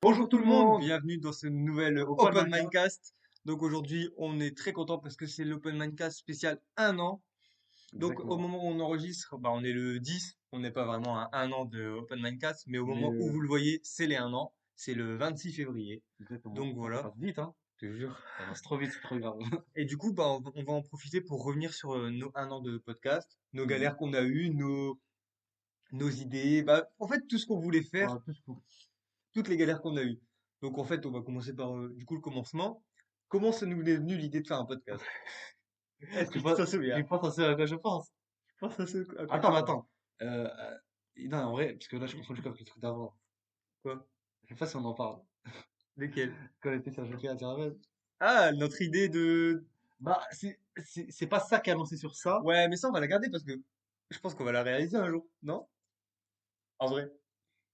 Bonjour Bonjour tout tout le le monde, monde, bienvenue dans ce nouvel Open Open Minecraft. Mindcast. Donc aujourd'hui, on est très content parce que c'est l'Open Mindcast spécial 1 an. Donc au Exactement. moment où on enregistre, on est le 10, on n'est pas vraiment à 1 an de Open Mindcast, mais au Mais moment où vous le voyez, c'est les 1 an, c'est le 26 février. exactement. Donc Ah, ça voilà, passe vite, hein. je te jure. Ça passe trop vite, c'est trop grave. Et du coup, on va en profiter pour revenir sur nos 1 an de podcast, nos Mhm. galères qu'on a eues, nos idées, en fait tout ce qu'on voulait faire, Voilà, tout ce qu'on- toutes les galères qu'on a eues. Donc en fait, on va commencer par du coup le commencement. Comment ça nous est venu l'idée de faire un podcast? Est-ce que Je tu pense, t'en je souviens? pense à ce à quoi je pense. Je pense à ce à quoi Attends, tu mais penses. attends. Non, en vrai, parce que là, je confonds avec le truc d'avant. Quoi? Je sais pas si on en parle. Lesquels? Quand on était sur GTA Caravane. Ah, notre idée de... Bah, c'est pas ça qui a lancé sur ça. Ouais, mais ça, on va la garder parce que je pense qu'on va la réaliser un jour, non? En vrai.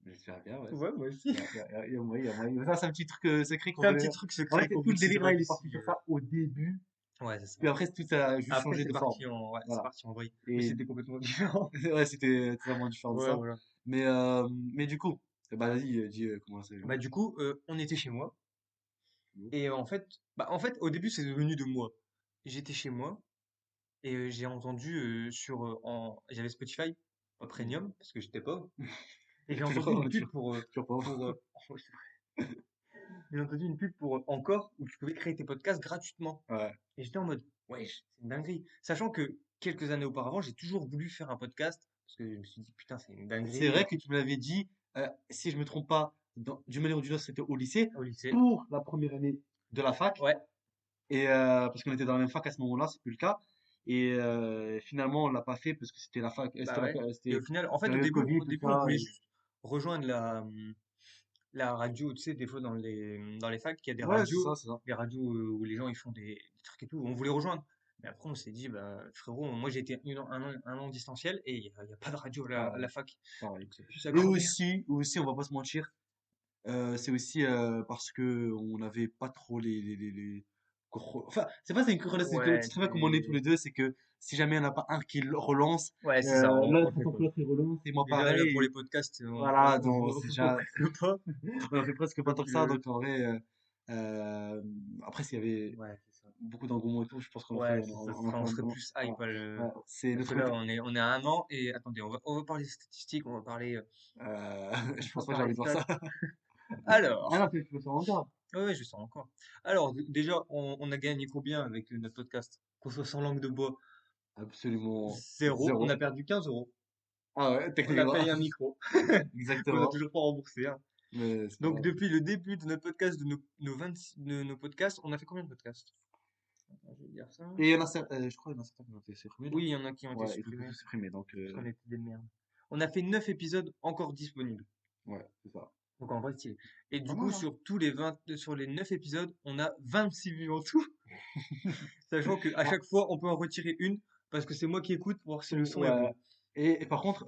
J'espère bien, ouais. Ouais, moi aussi. Il y a moyen, il y a moyen. Ça, c'est un petit truc secret qu'on C'est un voulait petit faire. truc En vrai, secret c'est qu'on tout vous le délire là, teasera il est parti d'ici. sur ça au début. Ouais, c'est ça. Puis après, tout ça a juste Après, changé c'est de forme. parti en... Ouais, c'est Voilà. parti en vrille. Mais Et c'était complètement différent. ouais, c'était totalement différent de Ouais, ça. voilà. Mais du coup, bah vas-y, dis comment c'est. Bah du coup, on était chez moi. Et en fait, au début, c'est venu de moi. J'étais chez moi. Et j'ai entendu j'avais Spotify, pas Mhm. Premium, parce que j'étais pauvre. Et j'ai Toujours entendu une pas, pub toujours pas. pour, ouais, c'est vrai. J'ai entendu une pub pour Encore, où tu pouvais créer tes podcasts gratuitement. Ouais. Et j'étais en mode, ouais, c'est une dinguerie. Sachant que quelques années auparavant, j'ai toujours voulu faire un podcast, parce que je me suis dit, putain, c'est une C'est dinguerie, vrai que tu me l'avais dit, si je me trompe pas, d'une manière ou d'une autre, c'était au lycée, au lycée. pour la première année de la fac. Ouais, Et parce qu'on était dans la même fac à ce moment-là, c'est plus le cas. Et finalement, on l'a pas fait parce que c'était la fac, bah ouais. Et au c'était final, en fait, période Covid, au tout début, on ça. voulait Et... juste rejoindre la radio, tu sais, des fois dans les facs, il y a Ouais, c'est ça, c'est ça. des radios où les gens ils font des trucs et tout. On voulait rejoindre. Mais après, on s'est dit, bah, frérot, moi j'ai été un an en distanciel et il y a pas de radio à la Pareil, fac. pareil. Donc c'est plus à Et côté. aussi, on va pas se mentir, c'est aussi parce que on n'avait pas trop enfin, c'est pas c'est une corrélation, c'est que tu Ouais, sais très bien comment on est tous c'est. les deux, c'est que si jamais il n'y en a pas un qui le relance, Ouais, c'est ça, on l'autre fait attend que pas. l'autre il relance, et moi Déjà, là, pareil, pour les et podcasts, voilà, donc on c'est en fait déjà, presque pas. on en fait presque pas tant Donc, que ça, donc en vrai, euh, après s'il y avait ouais, c'est ça. beaucoup d'engouement et tout, je pense qu'on en ferait, Ouais, c'est ça, on en ferait on serait un, plus hype, voilà. Ouais, le... c'est le Parce que là, truc, on est à 1 an et attendez, on va parler statistiques, je on pense va pas que j'ai parler envie de voir stats. ça. Ah Alors, non, tu peux faire encore. ouais, ouais, je sens encore. Alors, déjà, on a gagné combien avec notre podcast? Qu'on soit sans langue de bois? Absolument Zéro. On a zéro. perdu 15 euros. Ah ouais, On a techniquement. payé un micro qu'on n'a Exactement. toujours pas remboursé, hein. Mais c'est pas Donc, grave. depuis le début de notre podcast, nos 26, de nos podcasts, on a fait combien de podcasts? Attends, je vais dire ça. Et il y en a je crois qu'il y en a certains qui ont été supprimés, Oui, non? il y en a qui ont été Ouais, ils ont tous supprimés supprimés, donc parce qu'on était des merdes. On a fait 9 épisodes encore disponibles. ouais, c'est ça. Donc, en vrai, stylé. Et Pas du coup, mal, hein? sur les 9 épisodes, on a 26 vues en tout. Sachant qu'à Ah, chaque fois, on peut en retirer une parce que c'est moi qui écoute pour voir si le son est ouais. bon. Et par contre,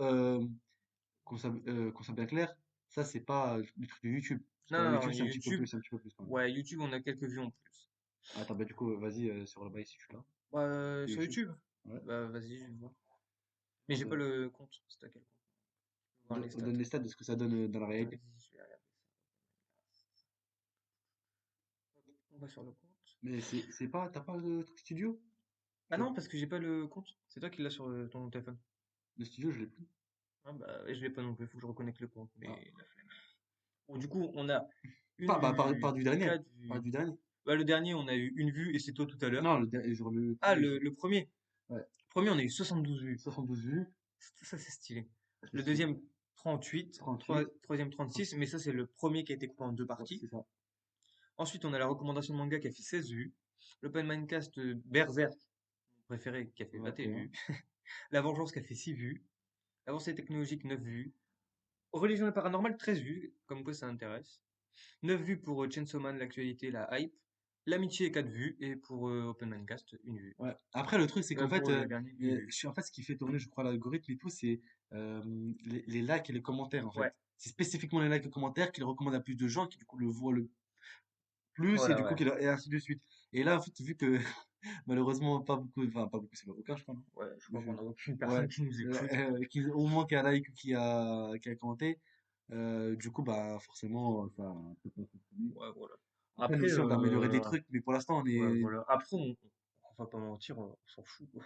qu'on soit bien clair, ça c'est pas le truc de YouTube. Parce que Non, non, non, YouTube YouTube, c'est un petit peu plus quand même. ouais, YouTube, on a quelques vues en plus. Attends, bah du coup, vas-y sur le bail si tu l'as. Sur YouTube. YouTube? Ouais. Bah, vas-y, je vais voir. Mais Non, j'ai pas le compte. C'est à quel compte? Je vais voir les stats. donne les stats de ce que ça donne dans la réalité. Vas-y, je vais regarder ça. On va sur le compte. Mais c'est pas, t'as pas le truc studio? Ah Tu vois, non, parce que j'ai pas le compte. C'est toi qui l'as sur ton téléphone. le studio, je l'ai plus. Ah bah, et je l'ai pas non plus. Faut que je reconnecte le compte. Ah. Mais la flemme. Bon, du coup, on a une Par vue, du dernier. quatre Par vues. du dernier. Bah, le dernier, on a eu une vue et c'est toi tout à l'heure. Non, sur le Ah, premier. le premier. Ouais. Le premier, on a eu 72 vues. 72 vues. Ça, c'est stylé. C'est Le stylé. deuxième, 38. 38. Troisième, 36. Mais ça, c'est le premier qui a été coupé en deux Ouais, parties. c'est ça. Ensuite, on a la recommandation de manga qui a fait 16 vues. L'Open Mindcast Berserk, mon préféré, qui a fait 21 21. vues. La Vengeance qui a fait 6 vues. L'Avancée technologique, 9 vues. Religion et paranormal, 13 vues, comme quoi ça intéresse. 9 vues pour Chainsaw Man, l'actualité, la hype. L'amitié, 4 vues. Et pour Open Mindcast, une vue. Ouais. Après, le truc, c'est qu'en fait, Pour le dernier, une vue. en fait, ce qui fait tourner, je crois, l'algorithme et tout, c'est les likes et les commentaires, en fait. Ouais, C'est spécifiquement les likes et les commentaires qui le recommandent à plus de gens, qui du coup le voient le plus, et voilà, du coup, ouais. et ainsi de suite. Et là, en fait, vu que malheureusement, pas beaucoup, enfin, pas beaucoup, c'est pas aucun, je crois, non? Ouais, je crois qu'on Je- a aucune Ouais, personne qui nous écoute. au moins qui a like ou qui a commenté, du coup, bah, forcément, ça peut Après, nous Après, aussi, on va améliorer des trucs, mais pour l'instant, on ouais, est. voilà. Après, on va pas mentir, on s'en fout. On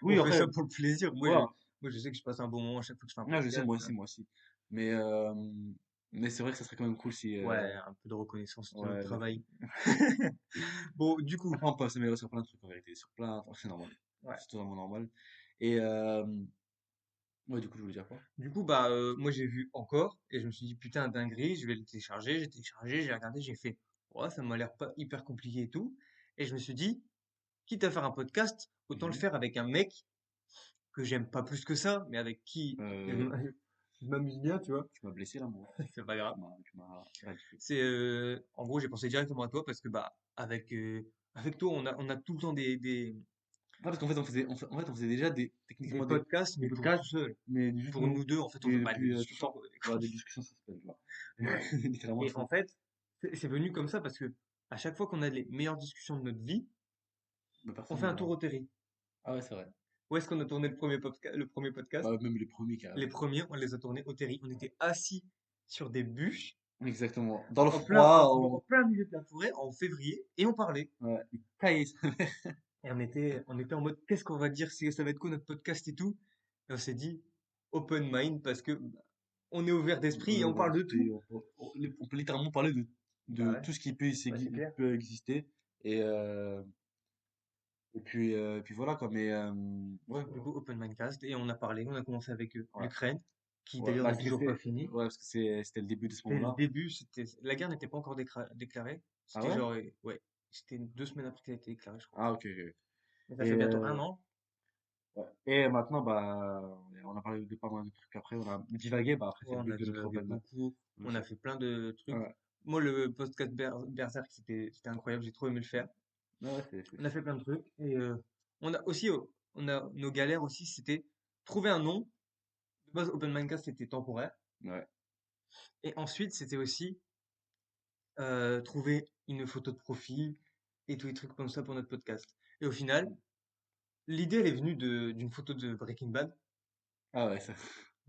Oui, fait après, ça pour le plaisir. ouais, Moi, je sais que je passe un bon moment à chaque fois que je fais un je sais, podcast. moi aussi. Mais, c'est vrai que ça serait quand même cool si. Ouais, un peu de reconnaissance de notre Ouais, travail. Bon, du coup, après, on peut s'améliorer sur plein de trucs en vérité, sur plein. Enfin, c'est normal. ouais. C'est totalement normal. Et, ouais, du coup, je voulais dire quoi? Du coup, moi, j'ai vu encore et je me suis dit, putain, dinguerie, je vais le télécharger. J'ai téléchargé, j'ai regardé, j'ai fait, ouais, ça m'a l'air pas hyper compliqué et tout. Et je me suis dit, quitte à faire un podcast, autant le Mhm. faire avec un mec que j'aime pas plus que ça, mais avec qui Euh, je m'amuse bien, tu vois. Tu m'as blessé là, moi. C'est pas grave. Tu m'as éradiqué. C'est en gros, j'ai pensé directement à toi parce que avec toi, on a tout le temps Ah, parce qu'en fait, en fait, on faisait déjà des techniquement podcasts, mais des pour tout podcasts, seul. mais juste Pour nous, nous deux, en fait, on et fait pas des depuis tout le discussions, temps. quoi. Voilà, des discussions, ça s'appelle, tu vois. Ouais. Littéralement, Et ça. en fait, c'est venu comme ça parce que à chaque fois qu'on a les meilleures discussions de notre vie, Mais on personne fait n'est un là. tour au terri. Ah ouais, c'est vrai. Où est-ce qu'on a tourné le premier podcast? Bah, même les premiers, Les carrément. premiers, on les a tournés au terri. On était assis sur des bûches Exactement. Dans le en plein, froid, en plein milieu de la forêt en février et on parlait. ouais, il caillait. Et on était en mode, qu'est-ce qu'on va dire, ça va être quoi notre podcast et tout. Et on s'est dit, open mind, parce que on est ouvert d'esprit et on parle de tout. On peut littéralement parler Bah de ouais, tout ce qui peut, c'est clair. peut exister. Et, et puis voilà, quoi. Mais, ouais, Du coup, open mindcast, et on a commencé avec ouais. l'Ukraine, qui Ouais, d'ailleurs bah, n'est toujours pas fini. ouais, parce que c'était le début de ce C'était le moment-là. début, la guerre n'était pas encore déclarée. Ah C'était ouais? genre, ouais, c'était 2 semaines après qu'elle a été déclarée, je crois. Ah, ok, ok. Mais ça Et, fait bientôt un an. ouais. Et maintenant, bah, on a parlé de pas mal de trucs après, on a divagué, bah après, c'est Ouais, le on but a de notre divagué open. beaucoup. On a fait plein de trucs. Ouais, Moi, le podcast Berserk, c'était incroyable. J'ai trop aimé le faire. ouais, On a fait plein de trucs. Et on a aussi, on a nos galères aussi. C'était trouver un nom. De base, Open Mindcast, c'était temporaire. ouais. Et ensuite, c'était aussi trouver une photo de profil et tous les trucs comme ça pour notre podcast. Et au final, l'idée, elle est venue d'une photo de Breaking Bad. Ah ouais, ça.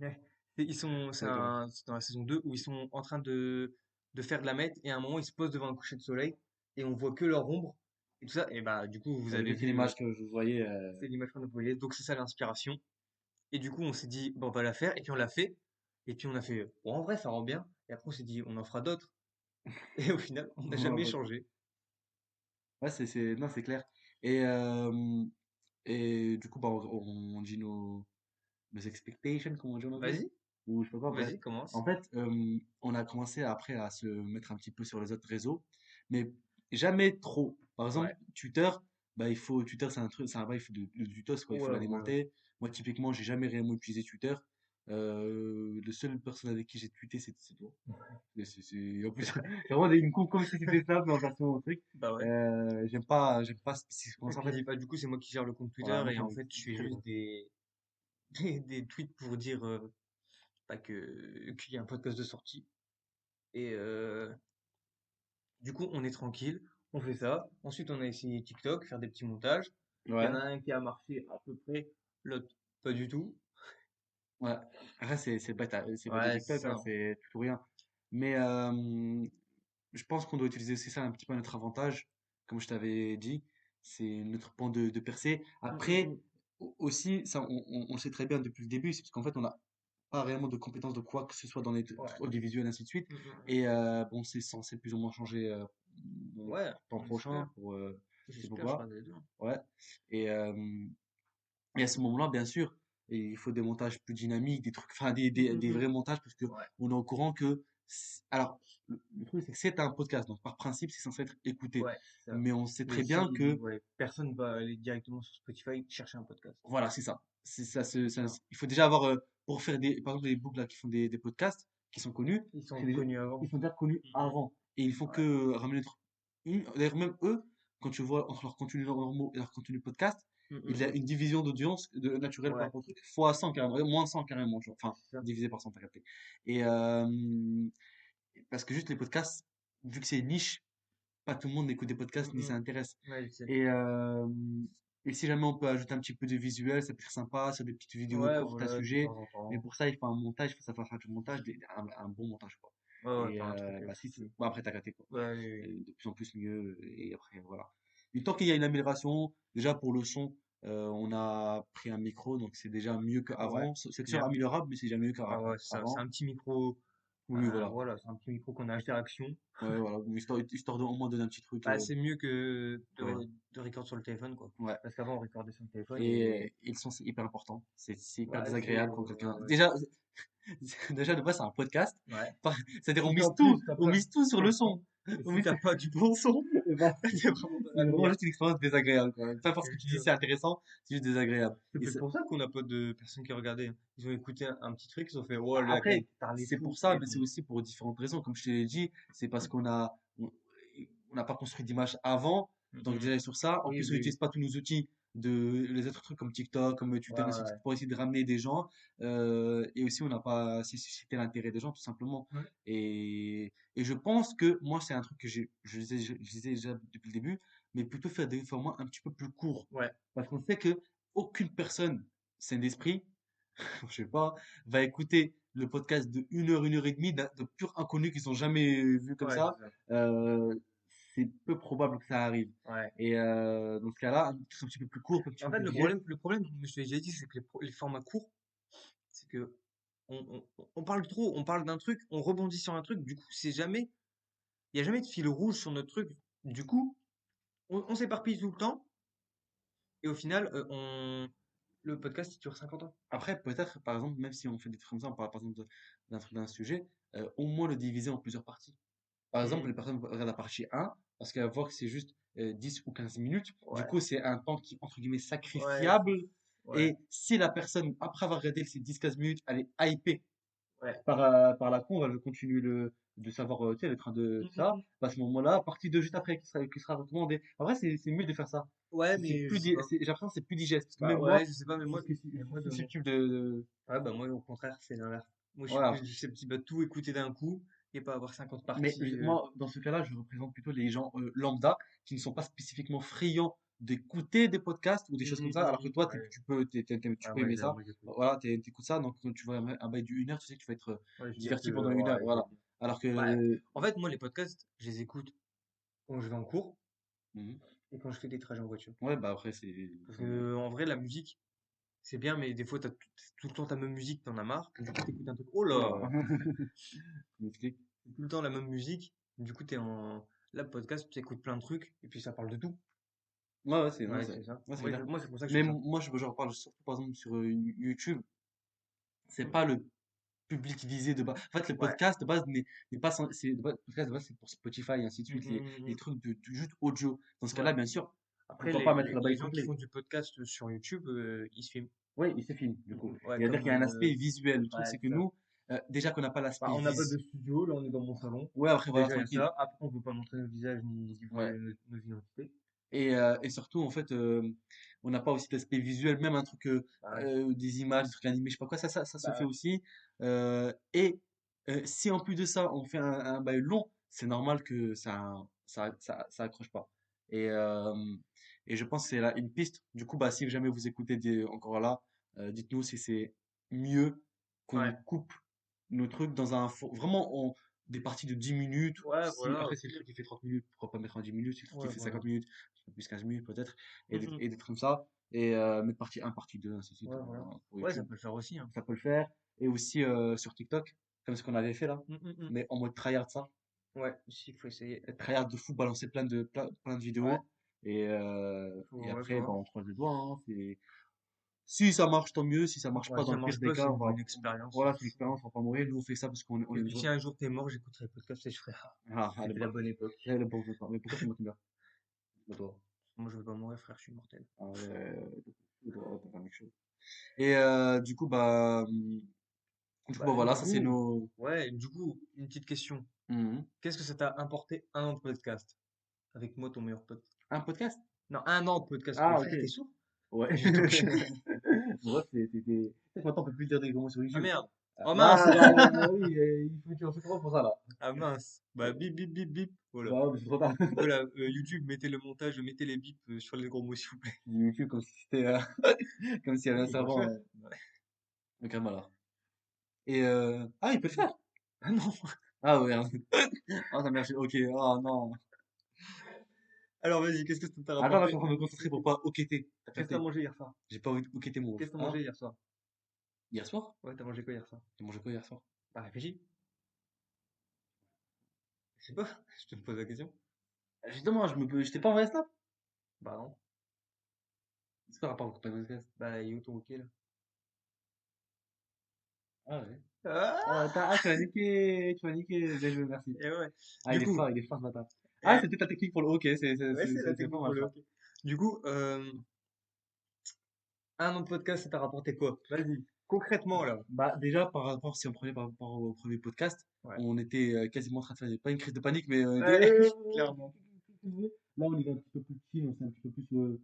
Ouais. D'accord. C'est dans la saison 2 où ils sont en train de faire de la meth et à un moment ils se posent devant un coucher de soleil et on voit que leur ombre et tout ça. Et bah, du coup, vous J'avais avez vu vu, l'image que je voyais. c'est l'image qu'on a voyée. Donc, c'est ça l'inspiration. Et du coup, on s'est dit, bon, on va la faire. Et puis, on l'a fait. Et puis, on a fait, bon, en vrai, ça rend bien. Et après, on s'est dit, on en fera d'autres. Et au final, on n'a jamais changé. Ouais, non, c'est clair. Et, et du coup, bah, on dit nos expectations, comme on dit en anglais. Vas-y, Ou je sais pas quoi, bref. vas-y, commence. En fait, on a commencé après à se mettre un petit peu sur les autres réseaux, mais jamais trop. Par exemple, Ouais. Twitter, bah, Twitter, c'est un truc, c'est un bail du toss, quoi. Il faut Ouais, voilà. l'alimenter. Moi, typiquement, j'ai jamais réellement utilisé Twitter. Le seul personne avec qui j'ai tweeté, c'est toi. En plus, c'est vraiment comme si c'était ça, mais en version truc. Bah ouais. J'aime pas spécifiquement Et ça, en fait. puis, bah, du coup, c'est moi qui gère le compte Voilà, Twitter moi, et j'en en ai fait, je fais très juste bien. des tweets pour dire qu'il y a un podcast de sortie. Et du coup, on est tranquille, on fait ça. Ensuite, on a essayé TikTok, faire des petits montages. Il y en Ouais, a un qui a marché à peu près, l'autre pas du tout. ouais. Après, c'est bête de Ouais, c'est TikTok, hein, ça. c'est tout ou rien. Mais je pense qu'on doit utiliser aussi ça un petit peu à notre avantage. Comme je t'avais dit, c'est notre point de percée. Mm, mm, Après, mm. aussi, ça, on le sait très bien depuis le début, c'est parce qu'en fait, on n'a pas réellement de compétences de quoi que ce soit dans les trucs Ouais. audiovisuels, ainsi de suite. Mm, mm, mm. Et bon, c'est censé plus ou moins changer dans le Ouais, temps on prochain espère. pour je sais pas J'espère, je quoi. crois, les deux. Ouais. Et, et à ce moment-là, bien sûr, il faut des montages plus dynamiques, des trucs, enfin Mm, mm, des mm. vrais montages, parce que Ouais, on est au courant que, alors, le truc, c'est que c'est un podcast, donc par principe, c'est censé être écouté. ouais, c'est ça. Mais on sait Mais très bien si, que, ouais, personne va aller directement sur Spotify chercher un podcast. voilà, c'est ça. C'est ça, C'est ça. il faut déjà avoir, pour faire par exemple, des books là, qui font des podcasts, qui sont connus, Ils sont c'est connus avant. ils sont déjà connus Mm, mm. avant. Et il faut Ouais. que ramener d'ailleurs, même eux, quand tu vois entre leur contenu normaux et leur contenu podcast, Mm, mm, il y a mm. une division d'audience naturelle par Ouais, rapport au truc, fois 100 carrément, moins 100 carrément, genre, enfin, c'est ça. divisé par 100, t'as capté. Et parce que juste les podcasts, vu que c'est une niche, pas tout le monde écoute des Mm, podcasts ni ça mm. intéresse. Ouais, je sais. Et, et si jamais on peut ajouter un petit peu de visuel, ça peut être sympa, sur des petites vidéos Ouais, courtes à voilà, de sujet. temps en Mais temps. pour ça, il faut un montage, il faut savoir faire du montage, un bon montage, quoi. Ouais, ouais, Et t'as un truc bah, fixe. bon, après, t'as capté quoi. Ouais, oui, oui. De plus en plus mieux. Et après, voilà. Et tant qu'il y a une amélioration, déjà pour le son, on a pris un micro, donc c'est déjà mieux Ouais, qu'avant. C'est c'est toujours bien. améliorable, mais c'est déjà mieux Ouais, ouais, c'est qu'avant. un petit micro. Oui, voilà. Voilà, c'est un petit micro qu'on a interaction. Ouais, voilà. Donc, histoire de au moins donner un petit truc. Bah, c'est mieux que Ouais. de record sur le téléphone, quoi. Ouais. Parce qu'avant, on recordait sur le téléphone et Et le son, c'est hyper important. C'est hyper ouais, désagréable quand quelqu'un. ouais. Déjà, déjà de base, c'est un podcast. Ouais. C'est-à-dire, Et puis en plus, on mise tout sur le son. On si mise, t'as pas du bon son, et bah, t'es vraiment dans c'est la vraiment merde. juste une expérience désagréable, quoi. Peu importe ce Je que te tu dis, jure. c'est intéressant, c'est juste désagréable. C'est Et peut-être pour ça qu'on n'a pas de personnes qui regardaient, hein. Ils ont écouté un petit truc, ils ont fait, oh, la après, qualité parle et c'est pour tout. ça, Et mais c'est puis, aussi pour différentes raisons. Comme je te l'ai dit, c'est parce on n'a pas construit d'image avant. Donc, mhm. déjà sur ça. En Oui, plus, on oui, n'utilise oui. pas tous nos outils les autres trucs comme TikTok, comme Ouais, Twitter, ouais, ainsi de ouais. suite, pour essayer de ramener des gens. Et aussi, on n'a pas assez suscité l'intérêt des gens, tout simplement. Ouais. Et je pense que moi, c'est un truc que je disais déjà depuis le début, mais plutôt faire des formats un petit peu plus courts. Ouais. Parce qu'on sait que aucune personne saine d'esprit, je sais pas, va écouter le podcast de 1 heure et demie de purs inconnus qui sont jamais vus comme Ouais, c'est ça. ça. Euh, c'est peu probable que ça arrive. Ouais. Et dans ce cas-là, un truc un petit peu plus court, un petit En peu fait, plus digeste. le problème, comme je te l'ai déjà dit, c'est que les formats courts, c'est que on parle trop, on parle d'un truc, on rebondit sur un truc, du coup, il y a jamais de fil rouge sur notre truc. Du coup, on s'éparpille tout le temps, et au final, le podcast, il dure 50 ans. Après, peut-être, par exemple, même si on fait des trucs comme ça, on parle par exemple d'un truc d'un sujet, au moins le diviser en plusieurs parties. Par exemple, Mhm. les personnes regardent la partie 1 parce qu'elles voient que c'est juste 10 ou 15 minutes. Du Ouais, coup, c'est un temps qui, entre guillemets, ouais, sacrifiable. ouais, Et si la personne, après avoir regardé ces 10 15 minutes, elle est hypée ouais. par la cour, elle veut continuer de savoir, tu sais, le train de ça, Mhm. bah, à ce moment-là, partie 2 juste après, qui sera recommandée. En vrai, c'est mieux de faire ça. Ouais, mais je sais pas. J'ai l'impression que c'est plus digeste. Parce que Bah même moi, ouais, je sais pas, mais je moi, suis mais moi, de mon... susceptible Ouais, bah moi, au contraire, c'est l'inverse. Moi, je suis plus voilà. susceptible à tout écouter d'un coup et pas avoir 50 Mais parties. moi, dans ce cas-là, je représente plutôt les gens lambda qui ne sont pas spécifiquement friands d'écouter des podcasts ou des choses comme ça, alors que toi, Ouais, tu ouais, peux aimer ça. moi, j'écoute. Voilà, t'écoutes ça, donc quand tu vois un bail du 1 heure, tu sais que tu vas être Ouais, je vais dire diverti que, pendant 1 heure, ouais, je vais voilà. dire. Alors Ouais. que, En fait, moi, les podcasts, je les écoute quand je vais en cours Mhm. et quand je fais des trajets en voiture. Ouais, bah après, Parce que, en vrai, la musique, c'est bien, mais des fois, t'as tout le temps ta même musique, t'en as marre. Du coup, t'écoutes un truc. Oh Oula, là! tu m'expliques. C'est tout le temps la même musique. Du coup, t'es en. Là, podcast, tu écoutes plein de trucs et puis ça parle de tout. Ouais, non, Ouais, c'est ça. c'est clair. Moi, c'est pour ça que je Mais fais ça. moi, je reparle surtout, par exemple, sur YouTube. C'est Mm. pas le public visé de base. En fait, le Ouais. podcast de base n'est pas, le podcast de base, c'est pour Spotify et ainsi de suite, les Mm. trucs de juste audio. Dans ce Ouais. cas-là, bien sûr, Après, pourquoi pas mettre la les bail gens qui complet. font du podcast sur YouTube, ils se filment. Oui, il se filme, du coup. Ouais, C'est-à-dire comme. qu'il y a un aspect visuel. Le truc, Ouais, c'est que c'est ça. nous, déjà qu'on n'a pas Bah, l'aspect on n'a pas de visuel. studio, là, on est dans mon salon. Ouais, après, voilà, Déjà, il y a tranquille. ça. Après, on veut pas montrer nos visages ni Ouais. divulguer nos identités. Et surtout, en fait, on n'a pas aussi d'aspect visuel, même un truc, Bah, ouais. des images, des trucs animés, je sais pas quoi, ça se Bah, fait ouais. aussi. Et si en plus de ça, on fait un bail long, c'est normal que ça accroche pas. Et, euh, et je pense que c'est là une piste. Du coup, bah, si jamais vous écoutez encore là, dites-nous si c'est mieux qu'on Ouais. coupe nos trucs dans vraiment des parties de 10 minutes. Ouais, Si, voilà, après, au c'est le pire. truc qui fait 30 minutes, pourquoi pas mettre en 10 minutes? Si le truc qui Ouais, fait voilà. 50 minutes, plus 15 minutes peut-être, Mhm. et des trucs comme ça. Et mettre partie 1, partie 2 ainsi de suite Ouais, voilà. pour Ouais, ça YouTube. peut le faire aussi, hein. Ça peut le faire. Et aussi sur TikTok, comme ce qu'on avait fait là, Mm. mais en mode tryhard ça. Ouais, aussi, il faut essayer. Être tryhard de fou, balancer plein de Ouais, vidéos. Et ouais, faut après, bah, voir. on croise les doigts, hein. Si ça marche, tant mieux. Si ça marche Ouais, pas, si dans ça le pire marche des pas, cas, c'est une expérience. voilà, c'est l'expérience, on va pas mourir. Nous, on fait ça parce qu'on Et aime puis, ça. si un jour t'es mort, j'écouterai le podcast et je ferai, ah, Ah, allez, c'était la bah, bonne époque. le bon temps. Mais pourquoi c'est moi qui meurs? Pas toi. Moi, je veux pas mourir, frère, je suis mortel. Ah, t'as fait la même chose. Et du coup, Bah, bah du voilà, ça c'est coup, nos. ouais, du coup, une petite question. Mhm. Qu'est-ce que ça t'a apporté un an de podcast? Avec moi, ton meilleur pote. Un podcast? Non, un an de podcast. Ah, ok. Frère, t'es sourd? Ouais. Je vais t'enculer. Bref, peut-être maintenant on peut plus dire des gros mots sur Ah YouTube. merde. Oh mince. Ah, bah, oui, tu en fais comment pour ça là? Ah mince. Bah, bip, bip, bip, bip. Voilà. Bah, ouais, mais c'est trop tard. Voilà, YouTube, mettez le montage, mettez les bips sur les gros mots, s'il vous plaît. YouTube comme si c'était comme s'il y avait un Il va le servant. faire. Ouais. Donc, alors. Et il peut le faire. Ah non. Ah ouais, hein. Ah, ça marche. Ok. Oh non. Alors vas-y, qu'est-ce que ça t'a Attends, là, je suis rapporté? en train de me concentrer pour pas hoqueter. T'as Qu'est-ce que t'as capté? mangé hier soir? J'ai pas envie de hoqueter mon ref. Qu'est-ce que t'as Hein? mangé hier soir? Hier soir? Ouais, t'as mangé quoi hier soir? J'ai mangé quoi hier soir? Bah réfléchis. Je sais pas, je te pose la question. Justement, je t'ai pas envoyé ça? Bah non. C'est quoi le rapport avec le podcast? Bah il est où ton ok là? Ah ouais. Ah! Tu m'as niqué, bien joué, merci. Et ouais. Ah, Du coup, il est fort ce matin. Ah, eh, c'était ta technique pour le hockey, ouais, c'est la c'est pas technique mal pour le ça. ok. Du coup, un an de podcast, ça t'a rapporté quoi? Vas-y. Concrètement là. Bah, déjà, par rapport, si on prenait par rapport au premier podcast, Ouais. on était quasiment en train de faire, pas une crise de panique, mais on était, Ouais, clairement. là, on est un petit peu plus chill, on sait un petit peu plus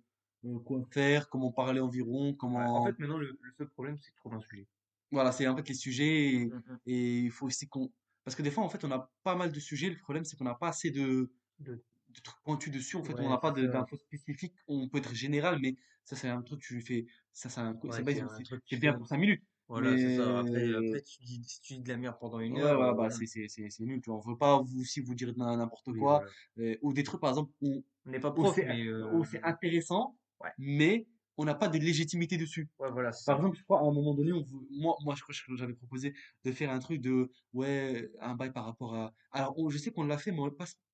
quoi faire, comment parler environ, Ouais. En comment, fait, maintenant, le seul problème, c'est de trouver un sujet. voilà, c'est en fait les sujets Mhm. et il faut aussi qu'on, parce que des fois, en fait, on a pas mal de sujets, le problème, c'est qu'on n'a pas assez De- de trucs pointus dessus, en fait, on Ouais, n'a pas c'est ça. d'infos spécifiques, on peut être général, mais ça, c'est un truc que tu fais, ça, c'est Ouais, base, c'est un truc que c'est tu bien fais. pour 5 minutes, Voilà, c'est ça. mais Après, si tu dis de la merde pendant une ouais, heure, voilà, bah, voilà. c'est nul, tu vois. On veut pas vous, si vous dire n'importe Oui, quoi, voilà. ou des trucs, par exemple, On n'est pas où prof, c'est, mais où c'est intéressant, ouais. mais on n'a pas de légitimité dessus. Ouais, voilà, c'est Par ça. exemple, je crois, à un moment donné, moi, je crois que j'avais proposé de faire un truc de, ouais, un bail par rapport à, alors, je sais qu'on l'a fait, mais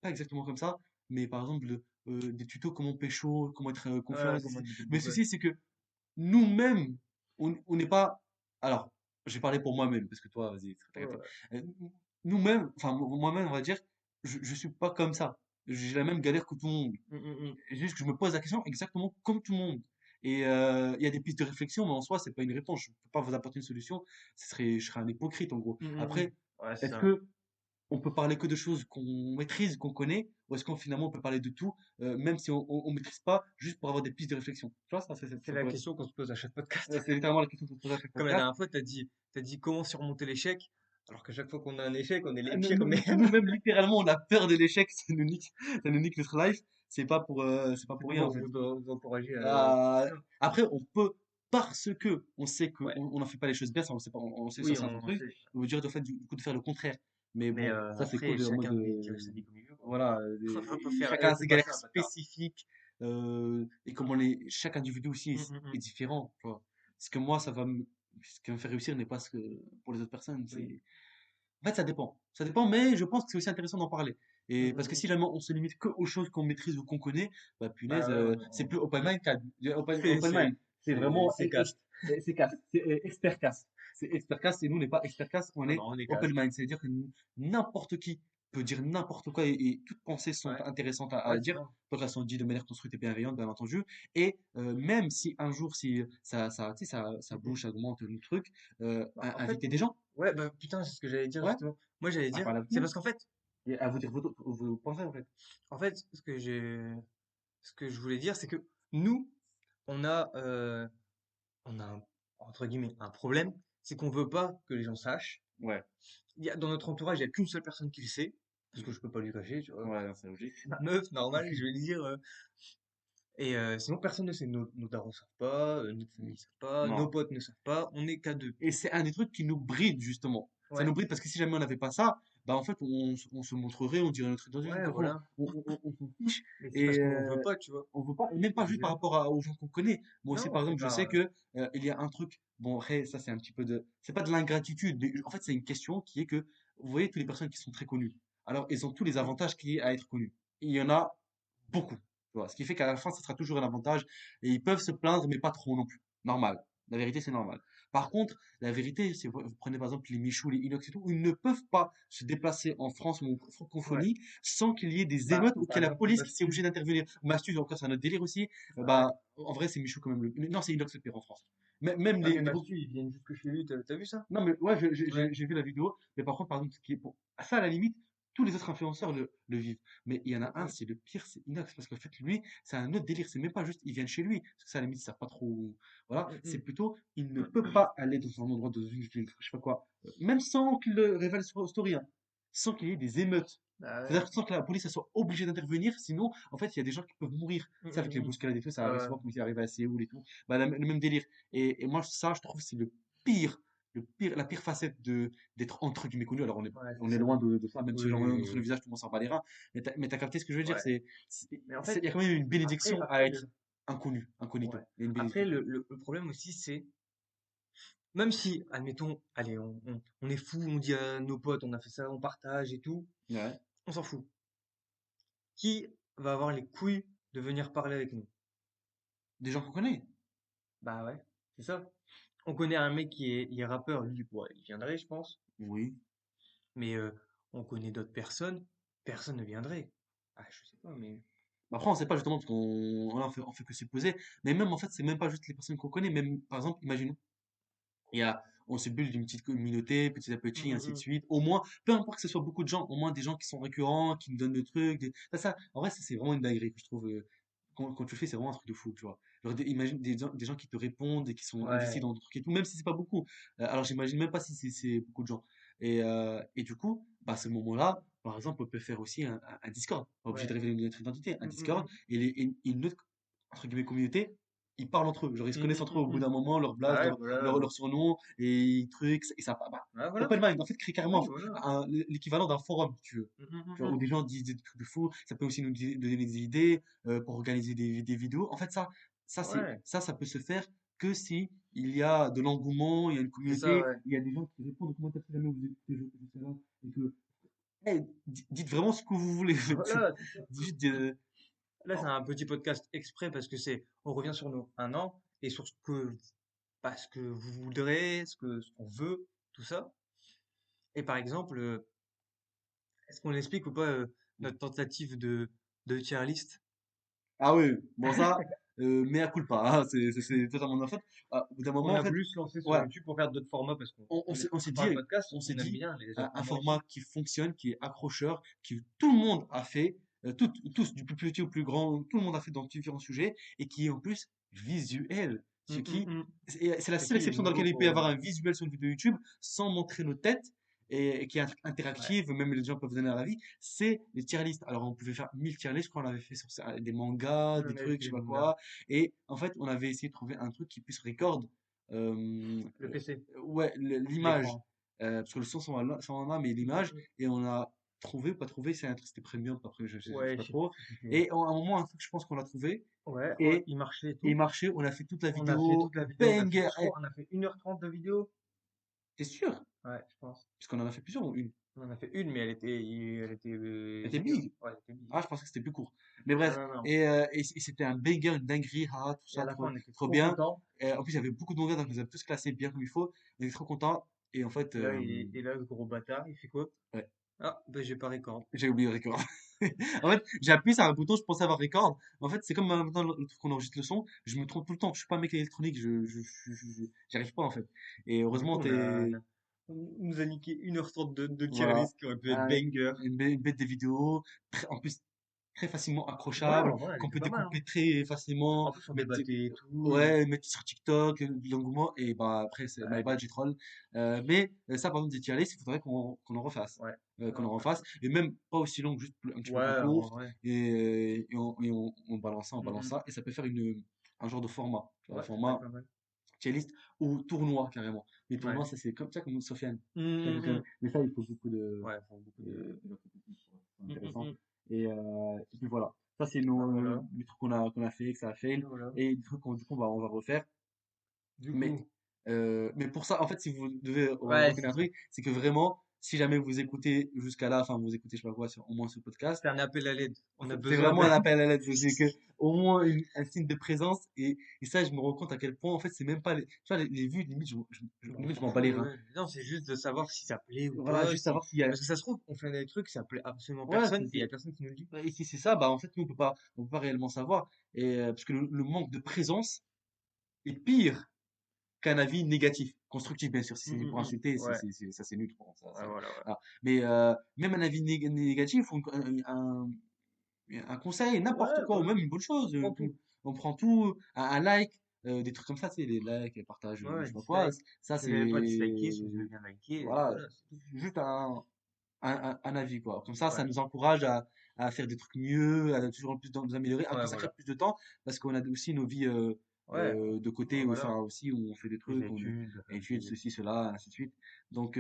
pas exactement comme ça, mais par exemple, des tutos comment pécho, comment être confiant, Ouais, etc. comment dire des Mais beaux gosses. ceci, c'est que nous-mêmes, on n'est pas. Alors, je vais parler pour moi-même, parce que toi, vas-y, t'as Ouais, capté. ouais. Euh, Nous-mêmes, enfin, moi-même, on va dire, je suis pas comme ça. J'ai la même galère que tout le monde. Mm. Juste que je me pose la question exactement comme tout le monde. Et il y a des pistes de réflexion, mais en soi, c'est pas une réponse. Je peux pas vous apporter une solution. Je serais un hypocrite, en gros. Mm. Après, Ouais, c'est est-ce ça. que on peut parler que de choses qu'on maîtrise, qu'on connaît, ou est-ce qu'on finalement on peut parler de tout, même si on maîtrise pas, juste pour avoir des pistes de réflexion. Tu vois, C'est ça la pourrait question qu'on se pose à chaque podcast. c'est littéralement la question qu'on se pose à chaque Comme la podcast. dernière fois, t'as dit comment surmonter l'échec, alors qu'à chaque fois qu'on a un échec, on est les pires mêmes. Nous-mêmes, littéralement, on a peur de l'échec, ça nous nique notre life. C'est pas C'est pour pas rien, en pour fait. vous encourager à... Euh, Après, on peut, parce que on sait qu'on Ouais. on n'en fait pas les choses bien, ça, on sait pas, on sait ça, Oui, c'est un on truc, sait. on veut dire de fait, du coup, de faire le contraire. Mais Mais bon, ça, c'est après, cool, en mode, chacun vit sa vie comme il veut, quoi. voilà, On va pas faire, chacun a c'est ses pas galères ça un bâtard. spécifiques, et comment chaque individu aussi est Mm. différent, tu vois. Ce que moi, ce qui va me faire réussir n'est pas ce que, pour les autres personnes, Oui. en fait, ça dépend. Ça dépend, mais je pense que c'est aussi intéressant d'en parler. Et parce que Mm. si jamais on se limite que aux choses qu'on maîtrise ou qu'on connaît, bah punaise, Bah ouais, c'est plus open mind open c'est, mind. C'est vraiment c'est caste. c'est casse, c'est expert casse. C'est expert casse et nous on n'est pas expert casse, on Ah est non, on est open caste. mind. C'est-à-dire que n'importe qui peut dire n'importe quoi et toutes pensées sont Ouais. intéressantes Ouais, à c'est dire ça. quand elles sont dites de manière construite et bienveillante, bien entendu. Et même si un jour, si tu sais, ça Mm. bouge, ça augmente le truc, Bah, en fait, inviter des gens. ouais, bah putain, c'est ce que j'allais dire Ouais, justement. Moi, j'allais à dire, parler avec c'est nous. parce qu'en fait, Et à vous dire vos pensées, en fait. en fait, ce que je voulais dire, c'est que nous, on a, on a entre guillemets un problème, c'est qu'on veut pas que les gens sachent. Ouais, Dans notre entourage, il y a qu'une seule personne qui le sait, parce que je peux pas lui cacher, tu vois. ouais, non, c'est logique. Ma meuf, normal, je vais lui dire. Et sinon, personne ne sait. Nos darons savent pas, notre famille ne savent pas, nos Non. potes ne savent pas. On est qu'à deux. Et c'est un des trucs qui nous bride, justement. Ça Ouais, nous bride parce que si jamais on n'avait pas ça, bah en fait, on se montrerait, on dirait notre truc dans une ouais, on, voilà. on s'en fiche. Mais c'est parce Et qu'on veut pas, tu vois. on veut pas, et même Et pas juste par rapport aux gens qu'on connaît. Moi aussi, non, par c'est exemple, je pas. sais que il y a un truc, bon, après, ça c'est un petit peu c'est pas de l'ingratitude, mais en fait, c'est une question qui est que, vous voyez, toutes les personnes qui sont très connues, alors, ils ont tous les Mm, avantages qui est à être connus. Il y en a beaucoup. Tu vois, ce qui fait qu'à la fin, ça sera toujours un avantage. Et ils peuvent se plaindre, mais pas trop non plus. Normal. La vérité, c'est normal. Par contre, la vérité, c'est, vous prenez par exemple les Michou, les Inox et tout, ils ne peuvent pas se déplacer en France ou en ouais. francophonie sans qu'il y ait des Bah, émeutes ou par qu'il y ait la exemple, police qui s'est Mastu. obligée d'intervenir. Mastus, encore, c'est un autre délire aussi. Ouais. Bah, en vrai, c'est Michou quand même non, c'est Inox le pire en France. Même Ah, mais les Mastu, ils viennent jusque chez lui. T'as vu ça? non, mais ouais, Ouais. j'ai vu la vidéo, mais par contre, par exemple, ce qui est pour ça, à la limite, tous les autres influenceurs le vivent. Mais il y en a un, Mm. c'est le pire, c'est Inox, parce qu'en fait, lui, c'est un autre délire. C'est même pas juste, ils viennent chez lui, parce que ça, à la limite, ça pas trop. Voilà, c'est Mm. plutôt, il ne peut pas aller dans un endroit, dans une ville, je sais pas quoi, même sans qu'il le révèle sur Story, hein, sans qu'il y ait des émeutes. Bah ouais. C'est-à-dire sans que la police elle soit obligée d'intervenir, sinon, en fait, il y a des gens qui peuvent mourir. Tu sais, avec les Mm. bousculades et tout, ça Ouais, arrive ouais. souvent, comme il arrive à Séoul et tout. Bah, le même délire. Et moi, ça, je trouve, c'est le pire la pire facette d'être entre guillemets connu. Alors Ouais, c'est on est ça. loin de ça, même si Oui, genre, oui, sur le oui. visage, tout le monde s'en bat les reins. Mais t'as capté ce que je veux dire, Ouais. Mais en il fait, y a quand même une après, bénédiction à après être le, inconnu, ouais. incognito. Il y a une Après, bénédiction. le problème aussi, c'est, même si, admettons, allez, on est fou, on dit à nos potes, on a fait ça, on partage et tout, Ouais. on s'en fout. Qui va avoir les couilles de venir parler avec nous? Des gens qu'on connaît. Bah ouais, c'est ça. On connaît un mec il est rappeur, lui, ouais, il viendrait, je pense. Oui. Mais on connaît d'autres personnes, personne ne viendrait. Ah, je sais pas, mais. Après, on sait pas justement parce qu'on voilà, on fait que supposer. Mais même en fait, c'est même pas juste les personnes qu'on connaît. Même par exemple, imaginons. On se bulle d'une petite communauté, petit à Hum, petit, hum, ainsi de hum. suite. Au moins, peu importe que ce soit beaucoup de gens, au moins des gens qui sont récurrents, qui nous donnent des trucs. En vrai, ça, c'est vraiment une dinguerie que je trouve. Quand tu le fais, c'est vraiment un truc de fou, tu vois. Genre, imagine des gens qui te répondent et qui sont investis Ouais, dans le truc et tout, même si c'est pas beaucoup. Alors, j'imagine même pas si c'est beaucoup de gens. Et du coup, bah, à ce moment-là, par exemple, on peut faire aussi un Discord. Pas obligé de ouais. révéler notre identité. Un Hum, hum, Discord hum. et une autre, entre guillemets, communauté ils parlent entre eux. Genre, ils se Hum, connaissent hum, entre eux hum, au bout hum. d'un moment, leur blase, Ouais, voilà. leur surnom, et ils trucs, et ça, bah, Ouais, voilà. open mind, en fait, crée Oui, carrément voilà. l'équivalent d'un forum, si tu veux. Hum, hum, hum, Tu vois, où hum. des gens disent des trucs de fou, ça peut aussi donner des idées pour organiser des vidéos. En fait, Ouais, ça peut se faire que si il y a de l'engouement, il y a une c'est ça, communauté, ouais. il y a des gens qui répondent aux commentaires si jamais vous écoutez jusqu'à là, et que, hey, dites vraiment ce que vous voulez. Voilà, c'est ça. Juste, Là, c'est oh, un petit podcast exprès parce que on revient sur nos un an et sur ce que vous voudrez, ce qu'on veut, tout ça. Et par exemple, est-ce qu'on explique ou pas notre tentative de tier list? ah oui, bon ça, mea culpa, hein, c'est totalement de ma faute. Ah, au bout d'un moment, On en a fait, voulu se lancer sur ouais, YouTube pour faire d'autres formats parce on s'est dit, par le podcast, on s'est on aime dit bien les autres un formats aussi. format qui fonctionne, qui est accrocheur, que tout le monde a fait, tous, du plus petit au plus grand, tout le monde a fait dans différents sujets, et qui est en plus visuel. Ce Hum, hum, qui, hum. c'est la Ce seule qui est exception dans nouveau laquelle il peut y pour avoir un visuel sur une vidéo YouTube sans montrer nos têtes. Et qui est ouais, interactive, même les gens peuvent donner leur avis, c'est les tier lists. Alors, on pouvait faire 1000 tier lists, je crois, on avait fait sur des mangas, on des avait trucs, je fait sais les pas mangas, quoi. Et en fait, on avait essayé de trouver un truc qui puisse record le PC, ouais, l'image, l'écran. parce que le son, ça en a, mais Hum, hum, l'image, hum. et on a trouvé, pas trouvé, c'est un truc, c'était premium, après, je sais Ouais, pas je sais plus trop. ce que c'était. Et à un moment, un truc, je pense qu'on l'a trouvé, Ouais, ouais, et il marchait et il tout. marchait, on a fait toute la On a fait vidéo, toute la vidéo, banger, je crois, on a fait 1h30 de vidéo. t'es sûr? Ouais, je pense. Parce qu'on en a fait plusieurs ou une? On en a fait une, mais elle était Elle était big, hein. big. Ouais, elle était big. Ah, je pensais que c'était plus court. Mais Non, bref, non, non. et c'était un banger, une dinguerie, haha, tout Et à ça, la fin, trop, on était trop trop bien. contents. En plus, il y avait beaucoup de mangas, donc on les a tous classés bien comme il faut. On était trop contents. Et en fait, Et là, le gros bâtard, il fait quoi? ouais, Ah, ben j'ai pas record. j'ai oublié le record. En fait, j'ai appuyé sur un bouton, je pensais avoir record. En fait, c'est comme maintenant le truc qu'on enregistre le son, je me trompe tout le temps. Je suis pas un mec électronique, j'y arrive pas en fait. Et Du coup, heureusement, on nous a niqué 1h30 de tier voilà, list qui aurait pu être banger. une bête des vidéos, en plus très facilement Ouais, accrochable, en vrai, elle qu'on était peut pas mal, hein. découper très facilement, En plus, on mettre, débattait et tout. ouais, mettre sur TikTok, de l'engouement, et bah après, c'est my Ouais, bad, j'ai troll. Mais ça, par exemple, des tier lists, il faudrait qu'on en refasse. ouais. Qu'on Non, en refasse, et même pas aussi long, juste un petit peu plus ouais, en courte, vrai. on balance ça, on balance Mhm. ça, et ça peut faire un genre de format, tu vois, un Ouais, ça peut être format pas mal. tier list ou tournoi carrément. Les Ouais. tournois, ça c'est comme ça, comme Sofiane. Mhm. Mais ça, il faut beaucoup de, Ouais, faut beaucoup de. c'est intéressant. Mhm. Et puis voilà. Ça, c'est Ben voilà. les trucs qu'on a fait, que ça a fail. Voilà. Et des trucs qu'on, du coup, on va refaire. Du Mais, coup, mais pour ça, en fait, si vous devez ouais, retenir c'est un ça. truc, c'est que vraiment, si jamais vous écoutez jusqu'à là, enfin, vous écoutez, je sais pas quoi, au moins ce podcast, C'est un appel à l'aide. On a c'est besoin vraiment de. un appel à l'aide. C'est que, au moins, un signe de présence. Et ça, je me rends compte à quel point, en fait, c'est même pas tu vois, les vues, limite, On limite, je s'en m'en bats les fout, reins. ouais. Non, c'est juste de savoir si ça plaît ou Voilà, pas, juste si. savoir s'il y a, Parce que ça se trouve, on fait des trucs, ça plaît absolument ouais, personne, et il y a personne qui nous le dit. ouais, et si c'est ça, bah, en fait, nous, on peut pas réellement savoir. Parce que le manque de présence est pire qu'un avis négatif. Constructif, bien sûr. Si c'est pour insulter, Ouais, ça, c'est nul. Bon, ouais, voilà, ouais. voilà. Mais même un avis négatif ou un conseil, n'importe Ouais, quoi, ou voilà. même une bonne chose, On prend tout. on prend tout, un like, des trucs comme ça, tu sais, les likes, les partages, Ouais, je sais pas quoi. dislike. Ça, Si vous n'avez pas c'est, disliké, si vous avez bien liké, voilà, voilà, c'est tout. juste un avis, quoi. Comme ça Ouais, nous encourage à faire des trucs mieux, à toujours plus nous améliorer. ouais, Après, ça crée voilà. plus de temps parce qu'on a aussi nos vies Ouais, de côté, voilà. enfin aussi, où on fait des Des trucs, études, études, ceci, cela, ainsi de suite. Donc,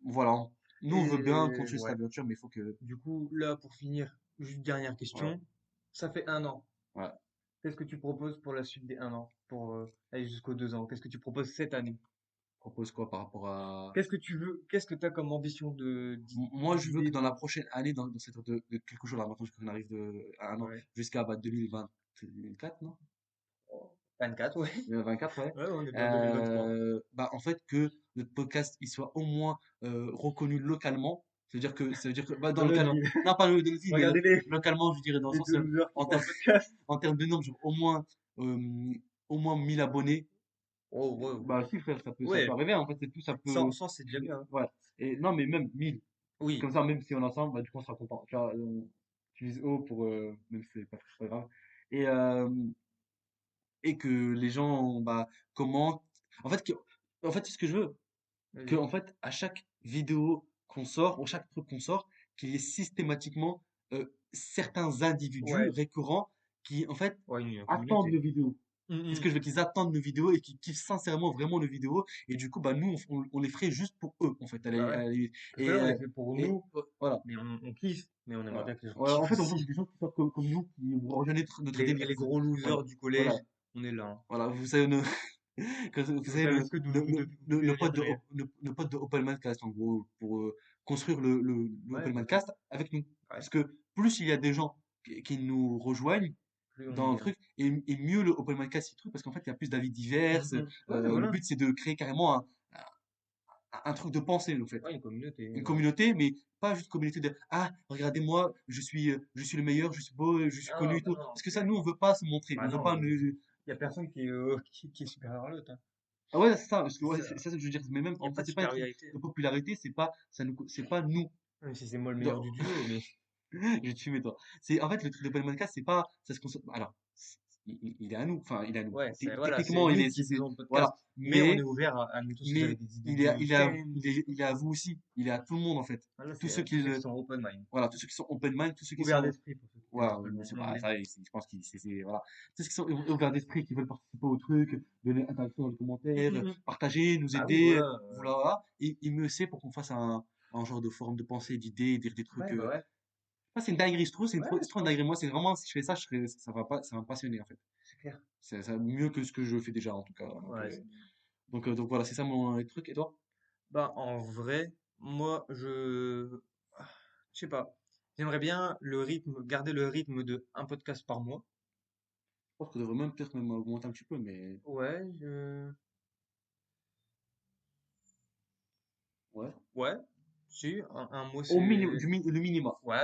voilà. Nous, on veut bien et continuer cette ouais. aventure, mais il faut que, Du coup, là, pour finir, juste dernière voilà, question. Ça fait 1 an. voilà. Qu'est-ce que tu proposes pour la suite des 1 an? Pour aller jusqu'aux 2 ans? Qu'est-ce que tu proposes cette année? Propose quoi par rapport à... Qu'est-ce que tu veux? Qu'est-ce que tu as comme ambition Moi, je veux que d'idée dans la pour... prochaine année, dans cette de quelques jours là, maintenant qu'on arrive à un an, Ouais. jusqu'à 2024, non? 24, ouais. 2024, ouais. Ouais, on est bien en 2023. Bah, en fait, que notre podcast, il soit au moins reconnu localement. Ça veut dire que bah, Dans notre localement, ville. non pas le de notre vie, mais Regardez localement, je dirais dans le les sens, deux losers qui en, font ter- un podcast. en termes de nombre, genre, euh, au moins 1000 abonnés. Oh, ouais. Bah, si, frère, ça peut Ouais, arriver, en fait, c'est tout, ça 100, peut, 100 c'est déjà bien, hein. voilà. Et non, mais même 1000. Oui. Comme ça, même si on est ensemble, bah, du coup, on sera content. Tu vois, on utilise O pour, même si c'est pas grave. Et, euh, et que les gens, bah, commentent. En fait, en fait, c'est ce que je veux. Que, Vas-y. en fait, à chaque vidéo qu'on sort, ou chaque truc qu'on sort, qu'il y ait systématiquement certains individus Ouais. récurrents qui, en fait, Ouais, une attendent communauté. nos vidéos. C'est ce Mhm. que je veux qu'ils attendent nos vidéos et qu'ils kiffent sincèrement vraiment nos vidéos. Et du coup, bah, nous, on les ferait juste pour eux, en fait, Bah à ouais. la limite. Parce que Et, là, on les fait pour et nous, voilà. mais on kiffe. Mais on aimerait Voilà. bien que les gens Ouais, en kiffent fait, on veut aussi. des gens qui sortent comme nous, qui vont rejoindre notre Les, délire. les gros Voilà. losers du Voilà. collège, on est là, hein. Voilà. Vous savez, vous Vous savez, savez ce que vous devez nos venir potes derrière. nos potes de Open Mindcast, en gros, pour construire le Ouais, Open bah oui. Mindcast avec nous. Ouais. Parce que plus il y a des gens qui nous rejoignent Plus on est dans le bien. truc, et mieux le Open Mindcast il truc, parce qu'en fait, il y a plus d'avis divers. Mhm. Ouais, Le voilà. but, c'est de créer carrément un truc de pensée, en fait. Ouais, une communauté, Une ouais. communauté, mais pas juste une communauté de ah, regardez-moi, je suis le meilleur, je suis beau, je suis connu Non, et bah tout. non. Parce que ça, nous, on veut pas se montrer. Bah On veut non, pas y a personne qui est supérieur à l'autre, hein. ah ouais, c'est ça, parce que ouais, Ça, c'est ça que je veux dire. Mais même, y a en pas fait, de c'est pas un truc supériorité. de popularité, c'est pas nous. Même si c'est moi le meilleur Dans- du duo, mais Je vais te fumer, toi. En fait, le truc de Podcast, c'est pas, ça se consomme, alors, il est à nous, enfin, il est à nous. ouais, voilà, c'est Techniquement, nous qui faisons le voilà. podcast, mais on est Mais, ouvert à nous tous si vous avez mais, des idées de thèmes, des choses il comme est à ça. vous aussi. Il est à tout le monde, en fait. Voilà, Tous c'est ceux tous qui ceux qui le, sont open mind, voilà, tous ceux qui sont open mind, tous ceux qui ouverts sont, d'esprit pour ceux qui voilà, appellent c'est en pas anglais. ça, je pense qu'ils, voilà. Tous ceux qui sont ouverts d'esprit, qui veulent participer au truc, donner interaction dans les commentaires, Mm. partager, nous Bah oui, aider, voilà. voilà, voilà. Et il me sait pour qu'on fasse un genre de forum de pensée, d'idées, dire des trucs, Ouais, bah ouais. c'est une dinguerie, je trouve, Ouais, c'est je trop une pense, dinguerie. Moi, c'est vraiment, si je fais ça, ça va me passionner, en fait. c'est clair. C'est mieux que ce que je fais déjà, en tout cas. Ouais, Donc voilà, c'est ça mon truc. Et toi? bah en vrai, moi, je sais pas. J'aimerais bien garder le rythme de un podcast par mois. Je pense qu'on devrait même peut-être même augmenter un petit peu, mais Ouais, ouais. ouais, si, un mois Au minimum, c'est, le minimum. ouais,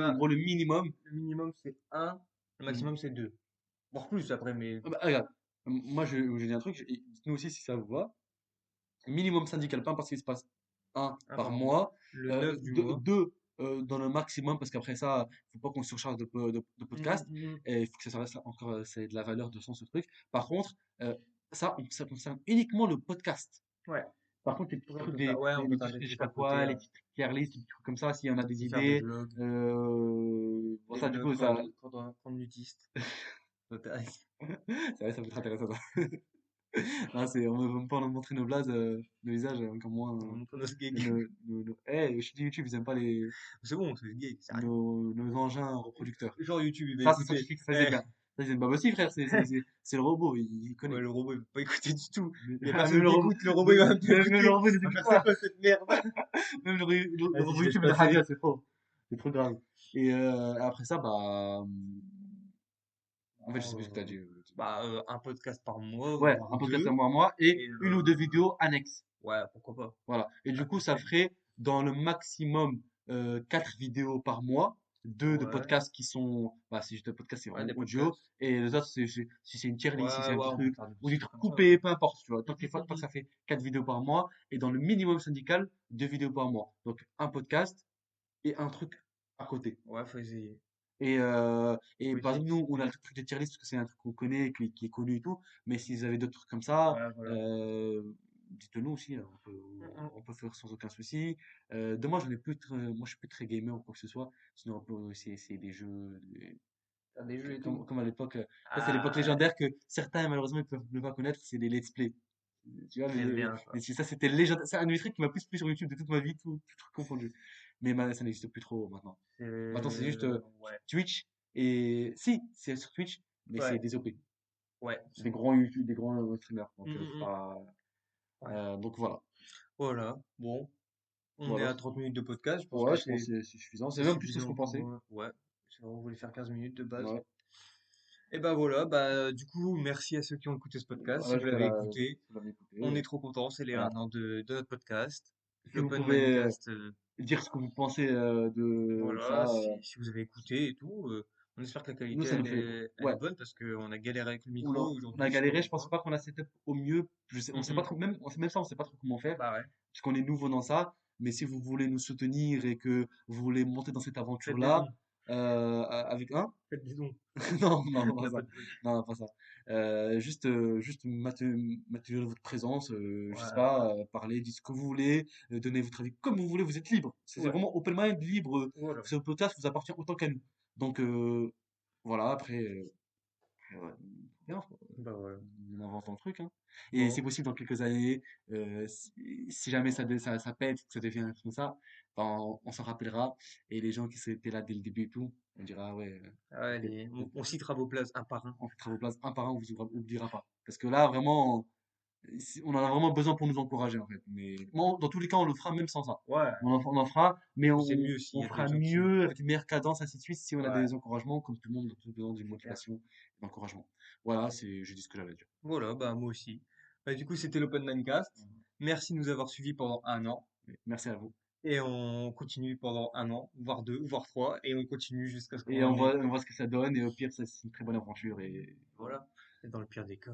En gros, le minimum. le minimum c'est un, le Mhm. maximum c'est deux. Voire plus après, mais Ah bah, regarde, moi, je dis un truc, et dites-nous aussi si ça vous va. Minimum syndical, pas parce qu'il se passe un un par par mois. mois, Le 9 du mois. deux dans le maximum, parce qu'après ça, faut pas qu'on surcharge de Mhm, podcasts, mhm. et il faut que ça reste encore, c'est de la valeur de son, ce truc. Par contre, ça concerne uniquement le podcast. Ouais. Par contre, les petits Après, trucs, ouais, on peut les faire petits des trucs, je sais trucs pas à côté, quoi, les petits trucs tier list, les petits trucs comme ça, s'il y en a on des peut faire des idées, vlogs, bon, des ça, du vlogs coup, ça, quand on nudiste. Ça t'intéresse? ça va être intéressant, ça. Non, on veut pas nous montrer nos blazes, nos visages, encore moins, On montre nos gigs. eh, je dis YouTube, ils aiment pas C'est bon, c'est gay, c'est rien. nos engins reproducteurs. Genre YouTube, il va Ça, c'est écouter. scientifique, ça, ils aiment Eh, bien. Ça, ils aiment pas. Bah, si, frère, c'est le robot, il ouais, connaît. le robot, il va pas écouter du tout. Il y a Ah, même personne qui écoute, le robot, il va même pas le écouter. robot, il les On va écoute faire, c'est pas. quoi cette merde? Même le Vas-y, robot je laisse YouTube, il a passer. Hadia, c'est trop. C'est trop grave. Et après ça, bah, en fait, je sais plus ce que t'as dit. Un podcast par mois, Ouais, voire un podcast à deux. moi, et Et une ou deux vidéos annexes. ouais, pourquoi pas. Voilà. Et du À coup, ça côté. ferait dans le maximum 4 vidéos par mois, deux de Ouais. podcasts qui sont, bah, si juste un podcast, c'est Ouais, des audio, podcasts. et les autres, si c'est une tier list, si Ouais, c'est un ouais, petit on peut truc, faire des ou petits des trucs trucs comme ça, ouais. coupés, peu importe, tu vois. Tant que Mhm. ça fait 4 vidéos par mois, et dans le minimum syndical, 2 vidéos par mois. Donc, un podcast et un truc à côté. Ouais, faut essayer. Et Faut par exemple, essayer. nous, on a le truc de tier list parce que c'est un truc qu'on connaît, qui est connu et tout. Mais si vous avez d'autres trucs comme ça, Ouais, voilà. euh, dites-le nous aussi, hein, Mhm. on peut faire sans aucun souci. Demain, moi, je suis plus très gamer ou quoi que ce soit. Sinon, on peut aussi essayer des jeux. Faire des jeux et tout. Comme à l'époque. Ça, c'est l'époque Ah, légendaire que certains, malheureusement, ils peuvent ne pas connaître. C'est les let's play. Tu vois, j'aime bien ça. ça, c'était légendaire. C'est un des trucs qui m'a plus plu sur YouTube de toute ma vie, tout truc confondu. Mais ça n'existe plus trop maintenant. Maintenant, c'est juste Ouais. Twitch. Et si, c'est sur Twitch, mais c'est Ouais. des OP. Ouais. C'est des grands YouTube, des grands streamers. Mm, Donc, mm, mm. Ouais. donc voilà. Voilà. Bon. On est Voilà. à 30 minutes de podcast. Je pense que Ouais, je pense que c'est suffisant. C'est c'est même plus que ce suffisant qu'on pour. pensait. Ouais. C'est vrai, on voulait faire 15 minutes de base. Ouais. Et ben voilà. Bah, du coup, merci à ceux qui ont écouté ce podcast. Si Voilà, vous l'avez voilà, écouté, si vous l'avez on est écouté. trop contents. C'est les Voilà. 1 an de notre podcast. Si vous L'Open pouvez Mindcast. dire ce que vous pensez de Voilà. ça, Si vous avez écouté et tout, on espère que la nous, qualité, ça nous fait. elle est Ouais. bonne parce qu'on a galéré avec le On a, micro on a aujourd'hui sur galéré, le je pense point. pas qu'on a setup au mieux. On sait pas Mhm. trop, même ça, on sait pas trop comment faire, Bah ouais. parce qu'on est nouveau dans ça. Mais si vous voulez nous soutenir et que vous voulez monter dans cette Faites des aventure-là, dons. avec un, Faites des dons. non, non, On pas n'a pas ça. de thunes. Non, pas ça. Juste maintenir votre présence, je sais Ouais. pas, parler, dites ce que vous voulez, donnez votre avis comme vous voulez, vous êtes libre. C'est Ouais. vraiment open mind, libre. Voilà. Ce podcast vous appartient autant qu'à nous. Donc, voilà, après, ouais, bien, Bah voilà. on avance dans le truc, hein. Et Bon. c'est possible dans quelques années, si jamais ça pète, que ça devient un truc comme ça, ben, on s'en rappellera. Et les gens qui étaient là dès le début et tout, on dira, ah ouais, ok, Allez, on citera vos places un par un. on fera vos places un par un, on vous oubliera pas. Parce que là, vraiment, on en a vraiment besoin pour nous encourager, en fait. Mais bon, dans tous les cas, on le fera même sans ça. Ouais. On en fera, mais Puis c'est mieux s'il on y a des fera gens qui. mieux, avec une meilleure cadence, ainsi de suite, si on a Ouais, des encouragements, comme tout le monde, on a tous besoin d'une c'est clair. motivation, d'encouragement. Voilà, j'ai dit ce que j'avais à dire. Voilà, bah moi aussi. Bah, du coup, c'était l'Open Mindcast. Merci de nous avoir suivis pendant 1 an. Merci à vous. Et on continue pendant 1 an, voire 2, voire 3. Et on continue jusqu'à ce Et qu'on ait. on voit ce que ça donne, et au pire, ça, c'est une très bonne aventure, et voilà. Voilà. Et dans le pire des cas,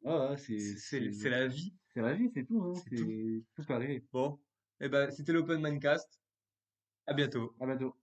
Ouais, ouais, c'est la vie. c'est la vie, c'est tout, hein, C'est tout. c'est tout pareil. Bon. Et ben, c'était l'Open Mindcast. À bientôt. À bientôt.